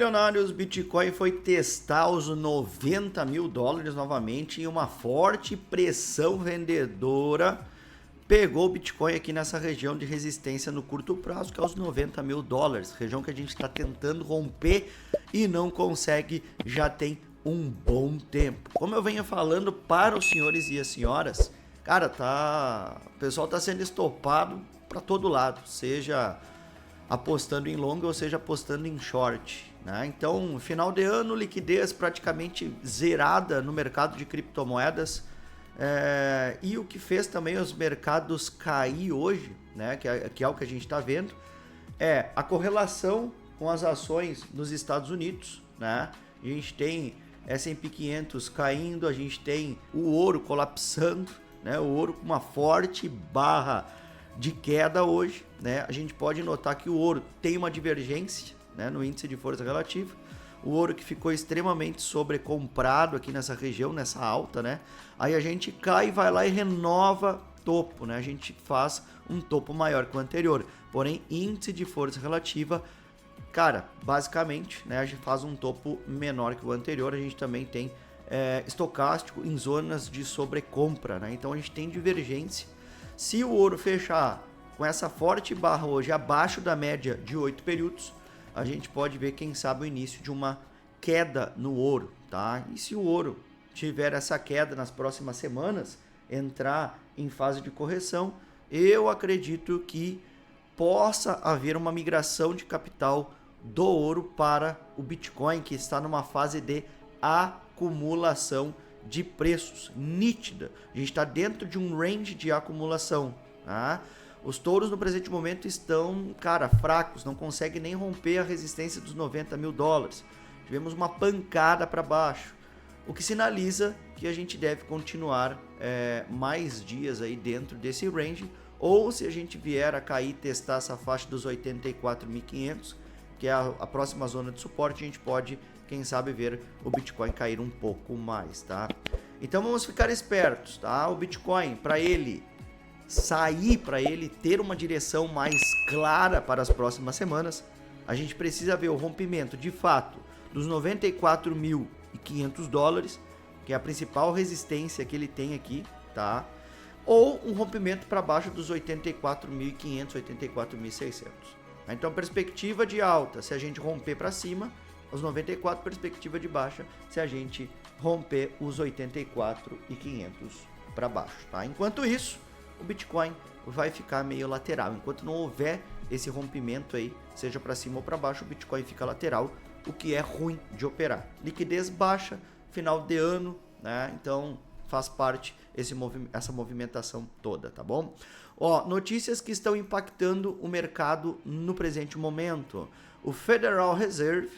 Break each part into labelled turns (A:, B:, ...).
A: bilionários, Bitcoin foi testar os 90 mil dólares novamente e uma forte pressão vendedora pegou o Bitcoin aqui nessa região de resistência no curto prazo, que é os 90 mil dólares, região que a gente está tentando romper e não consegue já tem um bom tempo. Como eu venho falando para os senhores e as senhoras, cara, o pessoal está sendo estopado para todo lado, seja apostando em long ou seja apostando em short, né? Então, final de ano, liquidez praticamente zerada no mercado de criptomoedas. E o que fez também os mercados cair hoje, né, que é o que a gente está vendo, é a correlação com as ações nos Estados Unidos, né? A gente tem S&P 500 caindo, a gente tem o ouro colapsando, né? O ouro com uma forte barra de queda hoje, né? A gente pode notar que o ouro tem uma divergência, né, no índice de força relativa. O ouro que ficou extremamente sobrecomprado aqui nessa região, nessa alta, né? Aí a gente cai, vai lá e renova topo, né? A gente faz um topo maior que o anterior. Porém, índice de força relativa, cara, basicamente, né, a gente faz um topo menor que o anterior. A gente também tem estocástico em zonas de sobrecompra, né? Então a gente tem divergência. Se o ouro fechar com essa forte barra hoje abaixo da média de 8 períodos, a gente pode ver, quem sabe, o início de uma queda no ouro, tá? E se o ouro tiver essa queda nas próximas semanas, entrar em fase de correção, eu acredito que possa haver uma migração de capital do ouro para o Bitcoin, que está numa fase de acumulação de preços nítida. A gente está dentro de um range de acumulação, tá? Os touros no presente momento estão, cara, fracos, não conseguem nem romper a resistência dos 90 mil dólares. Tivemos uma pancada para baixo, o que sinaliza que a gente deve continuar mais dias aí dentro desse range, ou se a gente vier a cair, testar essa faixa dos 84.500, que é a próxima zona de suporte, a gente pode, quem sabe, ver o Bitcoin cair um pouco mais, tá? Então vamos ficar espertos, tá? O Bitcoin, para ele ter uma direção mais clara para as próximas semanas, a gente precisa ver o rompimento de fato dos 94.500 dólares, que é a principal resistência que ele tem aqui, tá? Ou um rompimento para baixo dos 84.500, 84.600. Então, perspectiva de alta, se a gente romper para cima, os 94, perspectiva de baixa, se a gente romper os 84.500 para baixo, tá? Enquanto isso, o Bitcoin vai ficar meio lateral. Enquanto não houver esse rompimento aí, seja para cima ou para baixo, o Bitcoin fica lateral, o que é ruim de operar. Liquidez baixa, final de ano, né? Então faz parte essa movimentação toda, tá bom? Notícias que estão impactando o mercado no presente momento. O Federal Reserve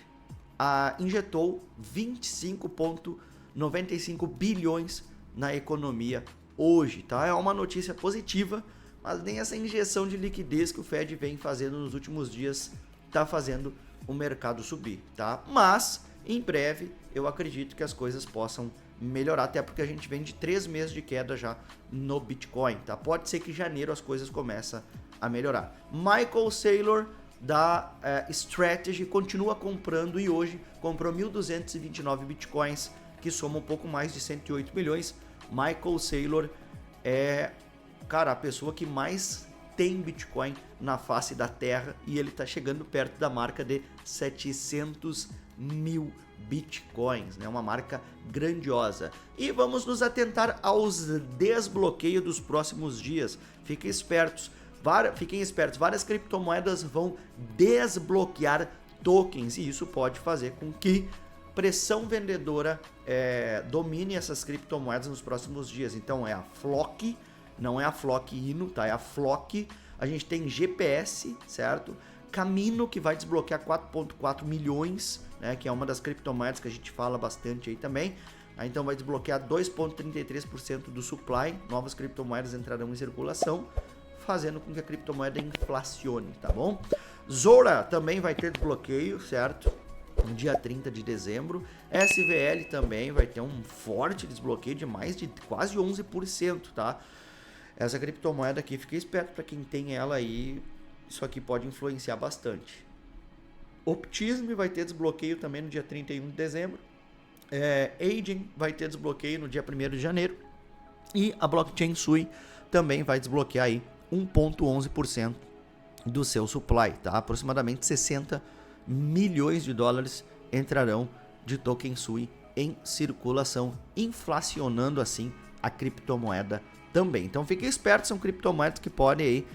A: injetou 25,95 bilhões na economia hoje, tá? É uma notícia positiva, mas nem essa injeção de liquidez que o Fed vem fazendo nos últimos dias está fazendo o mercado subir, tá? Mas, em breve, eu acredito que as coisas possam melhorar, até porque a gente vem de 3 meses de queda já no Bitcoin, tá? Pode ser que em janeiro as coisas comecem a melhorar. Michael Saylor, da Strategy, continua comprando e hoje comprou 1.229 Bitcoins, que soma um pouco mais de 108 milhões. Michael Saylor é, cara, a pessoa que mais tem Bitcoin na face da Terra e ele está chegando perto da marca de 700 mil Bitcoins, né? Uma marca grandiosa. E vamos nos atentar aos desbloqueios dos próximos dias. Fiquem espertos, várias criptomoedas vão desbloquear tokens e isso pode fazer com que pressão vendedora domine essas criptomoedas nos próximos dias. Então é a Flock, não é a Flock Ino, tá? É a Flock. A gente tem GPS, certo? Camino, que vai desbloquear 4,4 milhões, né? Que é uma das criptomoedas que a gente fala bastante aí também. Então vai desbloquear 2,33% do supply. Novas criptomoedas entrarão em circulação, fazendo com que a criptomoeda inflacione, tá bom? Zora também vai ter desbloqueio, certo? No dia 30 de dezembro. SVL também vai ter um forte desbloqueio de mais de quase 11%, tá? Essa criptomoeda aqui, fique esperto para quem tem ela aí, isso aqui pode influenciar bastante. Optimism vai ter desbloqueio também no dia 31 de dezembro. Agent vai ter desbloqueio no dia 1º de janeiro. E a blockchain Sui também vai desbloquear aí 1,11% do seu supply, tá? Aproximadamente 60 milhões de dólares entrarão de token Sui em circulação, inflacionando assim a criptomoeda também. Então fique esperto, são criptomoedas que podem aí,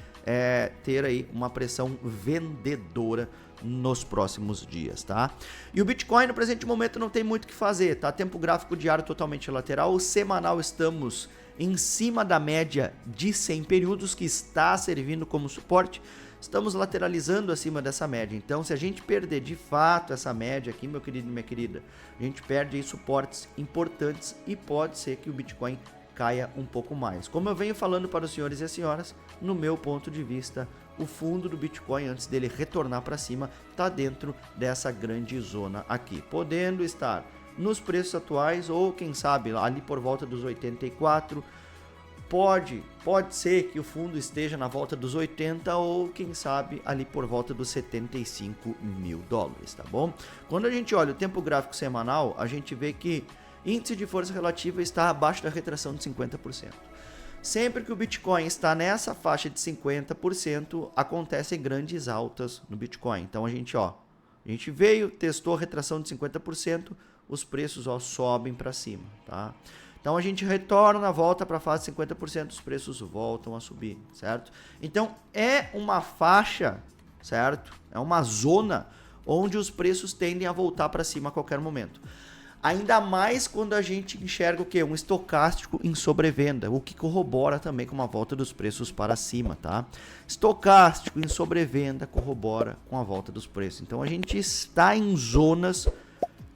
A: ter aí uma pressão vendedora nos próximos dias, tá? E o Bitcoin no presente momento não tem muito o que fazer, tá? Tempo gráfico diário totalmente lateral, o semanal estamos em cima da média de 100 períodos que está servindo como suporte. Estamos lateralizando acima dessa média. Então, se a gente perder de fato essa média aqui, meu querido e minha querida, a gente perde aí suportes importantes e pode ser que o Bitcoin caia um pouco mais. Como eu venho falando para os senhores e as senhoras, no meu ponto de vista, o fundo do Bitcoin, antes dele retornar para cima, está dentro dessa grande zona aqui, podendo estar nos preços atuais ou quem sabe ali por volta dos 84. Pode ser que o fundo esteja na volta dos 80 ou quem sabe ali por volta dos 75 mil dólares, tá bom? Quando a gente olha o tempo gráfico semanal, a gente vê que índice de força relativa está abaixo da retração de 50%. Sempre que o Bitcoin está nessa faixa de 50%, acontecem grandes altas no Bitcoin. Então a gente veio, testou a retração de 50%, os preços sobem para cima, tá? Então a gente retorna, volta para a fase de 50%, os preços voltam a subir, certo? Então é uma faixa, certo? É uma zona onde os preços tendem a voltar para cima a qualquer momento. Ainda mais quando a gente enxerga o quê? Um estocástico em sobrevenda, o que corrobora também com uma volta dos preços para cima, tá? Estocástico em sobrevenda corrobora com a volta dos preços. Então a gente está em zonas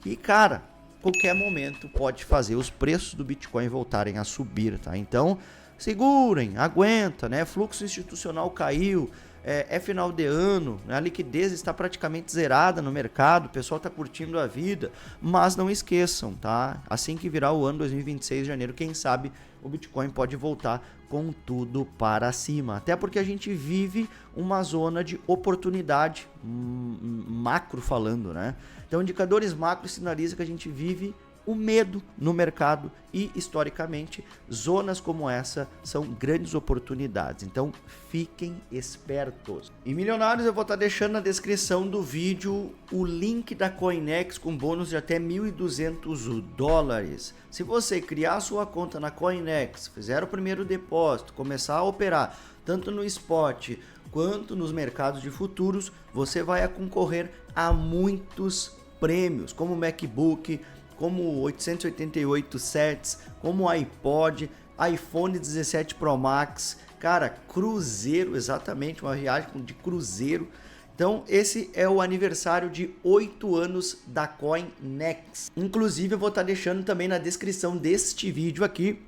A: que, cara, qualquer momento pode fazer os preços do Bitcoin voltarem a subir, tá? Então, segurem, aguenta, né? Fluxo institucional caiu, é final de ano, né? A liquidez está praticamente zerada no mercado, o pessoal está curtindo a vida, mas não esqueçam, tá? Assim que virar o ano 2026 de janeiro, quem sabe o Bitcoin pode voltar com tudo para cima. Até porque a gente vive uma zona de oportunidade, macro falando, né? Então, indicadores macro sinalizam que a gente vive o medo no mercado e, historicamente, zonas como essa são grandes oportunidades. Então, fiquem espertos. E, milionários, eu vou estar deixando na descrição do vídeo o link da Coinex com bônus de até 1.200 dólares. Se você criar a sua conta na Coinex, fizer o primeiro depósito, começar a operar tanto no spot quanto nos mercados de futuros, você vai concorrer a muitos prêmios, como MacBook, como 888 sets, como iPod, iPhone 17 Pro Max, cara, cruzeiro, exatamente, uma viagem de cruzeiro. Então esse é o aniversário de 8 anos da Coinex. Inclusive eu vou estar deixando também na descrição deste vídeo aqui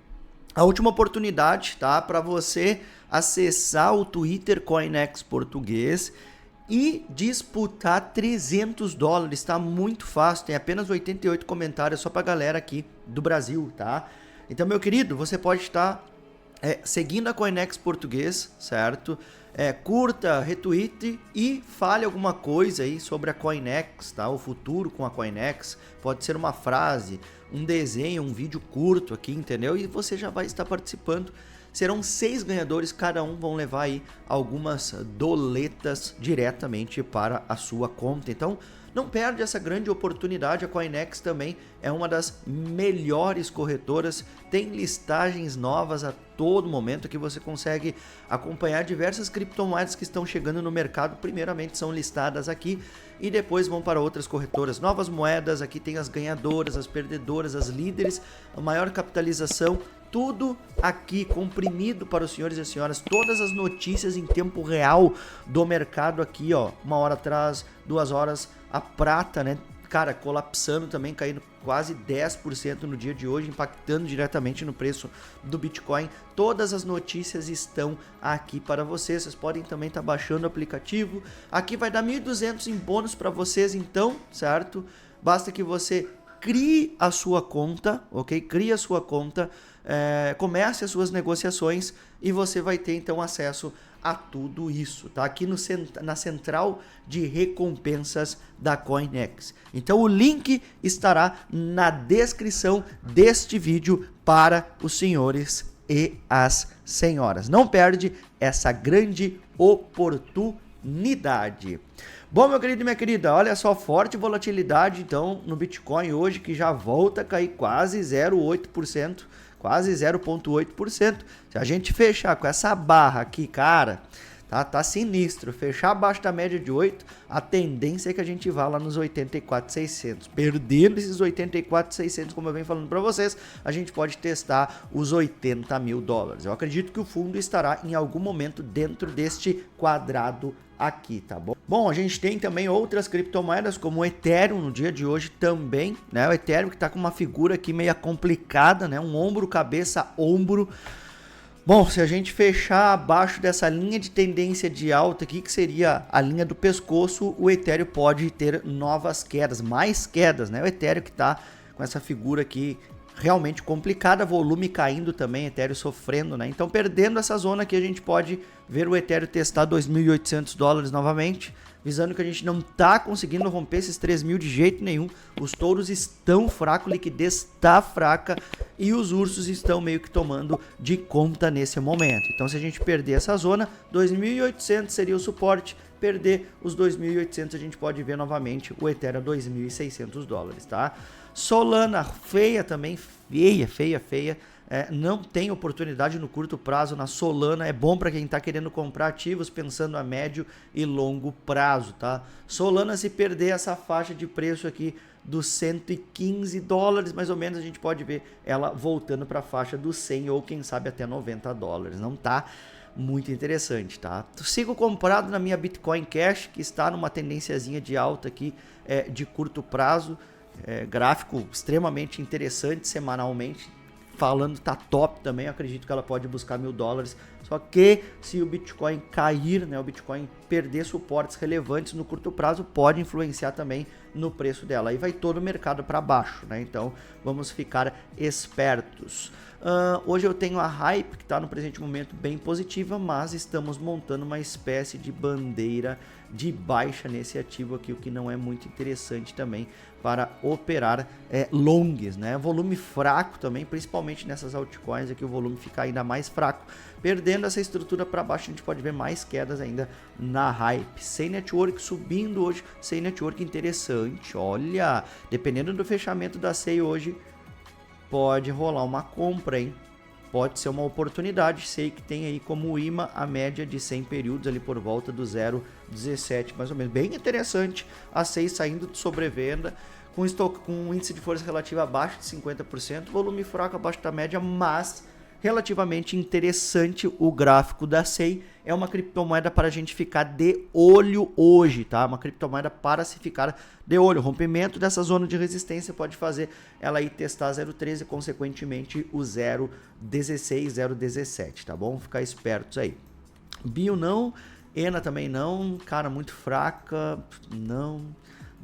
A: a última oportunidade, tá, para você acessar o Twitter Coinex português e disputar 300 dólares, tá? Muito fácil, tem apenas 88 comentários só pra galera aqui do Brasil, tá? Então, meu querido, você pode estar seguindo a Coinex português, certo? Curta, retweete e fale alguma coisa aí sobre a Coinex, tá? O futuro com a Coinex, pode ser uma frase, um desenho, um vídeo curto aqui, entendeu? E você já vai estar participando. Serão 6 ganhadores, cada um vão levar aí algumas doletas diretamente para a sua conta. Então, não perde essa grande oportunidade. A Coinex também é uma das melhores corretoras, tem listagens novas a todo momento que você consegue acompanhar diversas criptomoedas que estão chegando no mercado. Primeiramente são listadas aqui e depois vão para outras corretoras. Novas moedas, aqui tem as ganhadoras, as perdedoras, as líderes, a maior capitalização. Tudo aqui comprimido para os senhores e as senhoras, todas as notícias em tempo real do mercado aqui, ó, 1 hora atrás, 2 horas, a prata, né, cara, colapsando também, caindo quase 10% no dia de hoje, impactando diretamente no preço do Bitcoin. Todas as notícias estão aqui para vocês, vocês podem também estar baixando o aplicativo, aqui vai dar 1.200 em bônus para vocês então, certo? Basta que você crie a sua conta, ok? Crie a sua conta, comece as suas negociações e você vai ter então acesso a tudo isso, tá? Aqui na central de recompensas da CoinEx. Então o link estará na descrição deste vídeo para os senhores e as senhoras. Não perde essa grande oportunidade. Bom, meu querido e minha querida, olha só, forte volatilidade então no Bitcoin hoje, que já volta a cair quase 0,8%, quase 0,8%. Se a gente fechar com essa barra aqui, cara, tá sinistro. Fechar abaixo da média de 8, a tendência é que a gente vá lá nos 84.600. Perdendo esses 84.600, como eu venho falando para vocês, a gente pode testar os 80 mil dólares. Eu acredito que o fundo estará em algum momento dentro deste quadrado aqui, tá bom? Bom, a gente tem também outras criptomoedas como o Ethereum no dia de hoje também, né? O Ethereum que tá com uma figura aqui meio complicada, né? Um ombro, cabeça, ombro. Bom, se a gente fechar abaixo dessa linha de tendência de alta aqui, que seria a linha do pescoço, o Ethereum pode ter novas quedas, mais quedas, né? O Ethereum que tá com essa figura aqui realmente complicada, volume caindo também, Ethereum sofrendo, né? Então, perdendo essa zona aqui, a gente pode ver o Ethereum testar 2.800 dólares novamente, visando que a gente não tá conseguindo romper esses 3.000 de jeito nenhum. Os touros estão fracos, liquidez está fraca e os ursos estão meio que tomando de conta nesse momento. Então, se a gente perder essa zona, 2.800 seria o suporte. Perder os 2.800, a gente pode ver novamente o Ethereum a 2.600 dólares, tá? Solana, feia também, feia. Não tem oportunidade no curto prazo na Solana. É bom para quem está querendo comprar ativos pensando a médio e longo prazo, tá? Solana, se perder essa faixa de preço aqui dos 115 dólares, mais ou menos, a gente pode ver ela voltando para a faixa dos 100 ou quem sabe até 90 dólares. Não tá muito interessante, tá? Sigo comprado na minha Bitcoin Cash, que está numa tendênciazinha de alta aqui de curto prazo. Gráfico extremamente interessante semanalmente. Falando tá top também, eu acredito que ela pode buscar 1.000 dólares. Só que se o Bitcoin cair, né, o Bitcoin perder suportes relevantes no curto prazo, pode influenciar também no preço dela. Aí vai todo o mercado para baixo, né? Então vamos ficar espertos. Hoje eu tenho a Hype, que está no presente momento bem positiva, mas estamos montando uma espécie de bandeira de baixa nesse ativo aqui, o que não é muito interessante também para operar longs, né? Volume fraco também, principalmente nessas altcoins aqui, o volume fica ainda mais fraco. Perdendo essa estrutura para baixo, a gente pode ver mais quedas ainda na Hype. Sem Network subindo hoje, sem Network interessante. Olha, dependendo do fechamento da SEI hoje, pode rolar uma compra, hein? Pode ser uma oportunidade. Sei que tem aí como imã a média de 100 períodos ali por volta do 0,17 mais ou menos. Bem interessante. A SEI saindo de sobrevenda com um índice de força relativa abaixo de 50%, volume fraco abaixo da média, mas relativamente interessante o gráfico da SEI. É uma criptomoeda para a gente ficar de olho hoje, tá? Uma criptomoeda para se ficar de olho. O rompimento dessa zona de resistência pode fazer ela ir testar 0,13 e consequentemente o 0,16, 0,17, tá bom? Ficar espertos aí. Bio não, ENA também não, cara, muito fraca, não.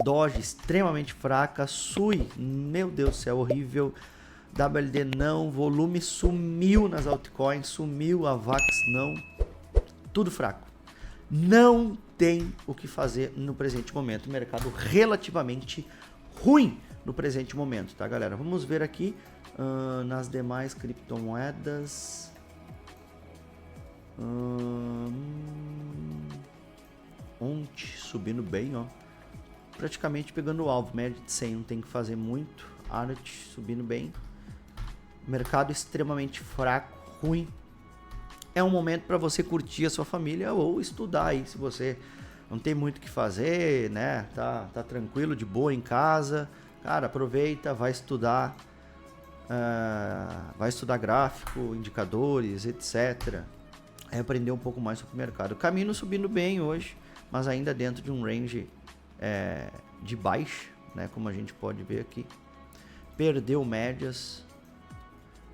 A: Doge extremamente fraca, SUI, meu Deus do céu, horrível. WLD não, volume sumiu nas altcoins, sumiu, a VAX não, tudo fraco. Não tem o que fazer no presente momento, mercado relativamente ruim no presente momento, tá galera? Vamos ver aqui nas demais criptomoedas. Ontem subindo bem, ó, praticamente pegando o alvo, média de 100, não tem que fazer muito. ART subindo bem. Mercado extremamente fraco, ruim. É um momento para você curtir a sua família ou estudar aí, se você não tem muito o que fazer, né? Tá tranquilo, de boa em casa. Cara, aproveita, vai estudar gráfico, indicadores, etc. Aprender um pouco mais sobre o mercado. O Camino subindo bem hoje, mas ainda dentro de um range de baixa, né? Como a gente pode ver aqui. Perdeu médias.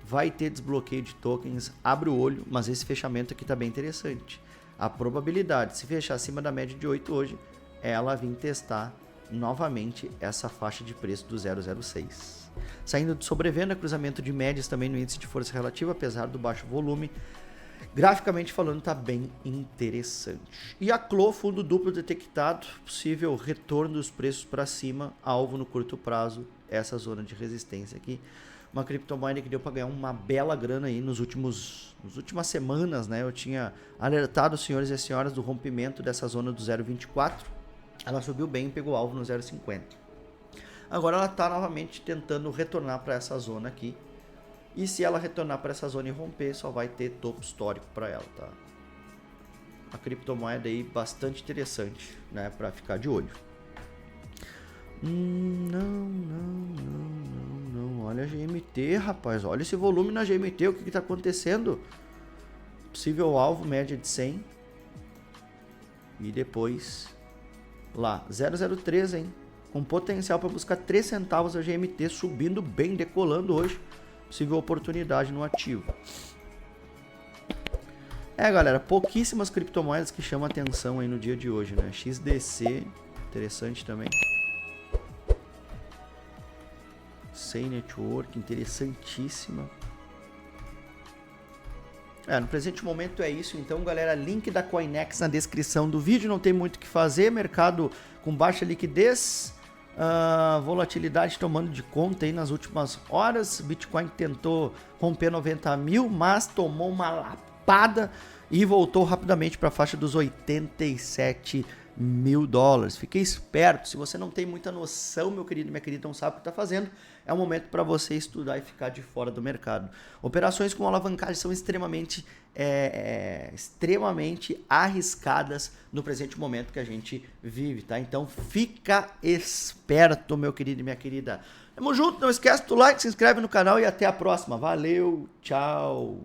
A: Vai ter desbloqueio de tokens, abre o olho, mas esse fechamento aqui está bem interessante. A probabilidade, se fechar acima da média de 8 hoje, ela vir testar novamente essa faixa de preço do 0,06. Saindo de sobrevenda, cruzamento de médias também no índice de força relativa, apesar do baixo volume. Graficamente falando, tá bem interessante. E a CLO, fundo duplo detectado, possível retorno dos preços para cima, alvo no curto prazo, essa zona de resistência aqui. Uma criptomoeda que deu para ganhar uma bela grana aí nas últimas semanas, né? Eu tinha alertado os senhores e as senhoras do rompimento dessa zona do 0,24. Ela subiu bem e pegou alvo no 0,50. Agora ela está novamente tentando retornar para essa zona aqui. E se ela retornar para essa zona e romper, só vai ter topo histórico para ela, tá? A criptomoeda aí bastante interessante, né? Para ficar de olho. Não. Olha a GMT, rapaz. Olha esse volume na GMT. O que está acontecendo? Possível alvo, média de 100. E depois lá, 0,03, hein? Com potencial para buscar 3 centavos a GMT, subindo bem, decolando hoje. Possível oportunidade no ativo. Galera, pouquíssimas criptomoedas que chamam atenção aí no dia de hoje, né? XDC, interessante também. Sei Network, interessantíssima. No presente momento é isso. Então, galera, link da Coinex na descrição do vídeo. Não tem muito o que fazer. Mercado com baixa liquidez. Volatilidade tomando de conta aí nas últimas horas. Bitcoin tentou romper 90 mil, mas tomou uma lapada e voltou rapidamente para a faixa dos 87 mil dólares. Fique esperto. Se você não tem muita noção, meu querido e minha querida, não sabe o que está fazendo, é o momento para você estudar e ficar de fora do mercado. Operações com alavancagem são extremamente arriscadas no presente momento que a gente vive, tá? Então fica esperto, meu querido e minha querida. Tamo junto, não esquece do like, se inscreve no canal e até a próxima. Valeu, tchau!